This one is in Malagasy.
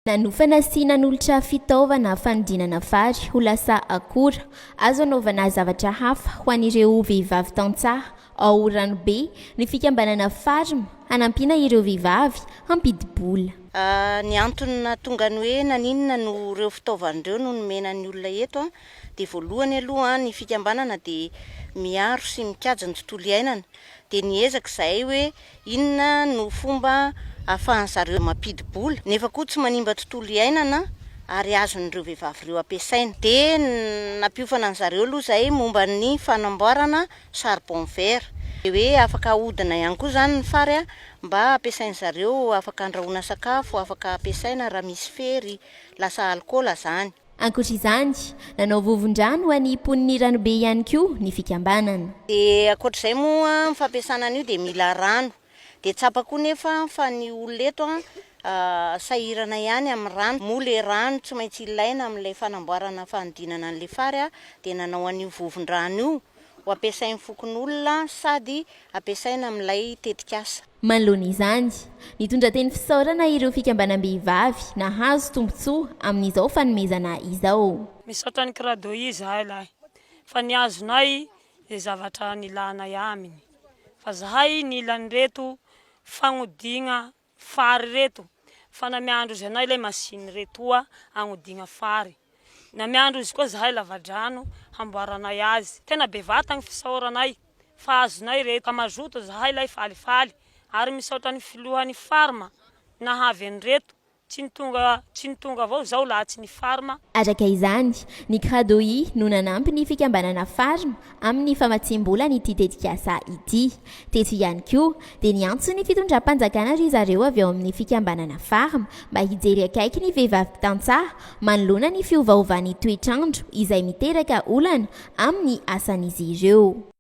Nanofana sy nanolotra fitaovana fanodinana vary ho lasa akora azo anaovana zavatra hafa ho an'ireo vehivavy tantsaha ao Ranobe ny fikambanana Farm hanampiana ireo vehivavy hampidi-bola. Ny antony nahatonga ny hoe naninona no ireo fitaovan'ireo no nomena ny olona eto dia voalohany aloha ny fikambanana dia miaro sy mikajy ny tontolo iainana dia niezaka izay hoe inona no fomba ahafahan'zareo mampidi-bola nefa koa tsy manimba tontolo iainana ary azon'ireo vehivavy ireo ampiasaina. Dia nampiofana an'zareo aloha izay momba ny fanamboarana charbon vert hoe afaka ahodina ihany koa zany ny fary mba ampiasain'zareo afaka andrahoana sakafo, afaka ampiasaina raha misy fery, lasa alikaola zany. Ankoatr'izany, nanao vovon-drano ho an'ny mponiny Ranobe ihany koa ny fikambanana. Dia ankoatr'izay moa ny fampiasana an'io dia mila rano. Dia tsapako nefa fa ny olona eto sahirana ihany amin'ny rano. Moa le rano tsy maintsy ilaina amin'ilay fanamboarana fanodinana an'ilay fary dia nanao an'io vovon-drano io ho ampiasain'ny fokon'olona sady ampiasaina amin'ilay tetikasa. Manoloana izany, nitondra teny fisaorana ireo fikambanam-behivavy nahazo tombotsoa amin'izao fanomezana izao. Misaotra ny krado izahay lahy fa ny azonay dia zavatra nilanay aminy fa zahay nilan'ny reto fagnodigna fary reto fa namiandro izy anay ilay masiny retoa agnodigna fary. Namiandro izy koa zahay lava-drano hamboaranay azy. Tena bevata ny fisaoranay fa azonay reto ka mazoto zahay lay falifaly ary misaotra ny filohan'ny Farma nahavy an'ireto tsy nitonga avao zao laha tsy ny Farma. Araka izany, ny Kradoi no nanampy ny fikambanana Farma amin'ny famatsiam-bola n'ity tetikasa ity. Teto ihany koa dia niantso ny fitondram-panjakana ry zareo avy ao amin'ny fikambanana Farma mba hijery akaiky ny vehivavy tantsaha manoloana ny fiovaovan'ny toetrandro izay miteraka olana amin'ny asan'izy ireo.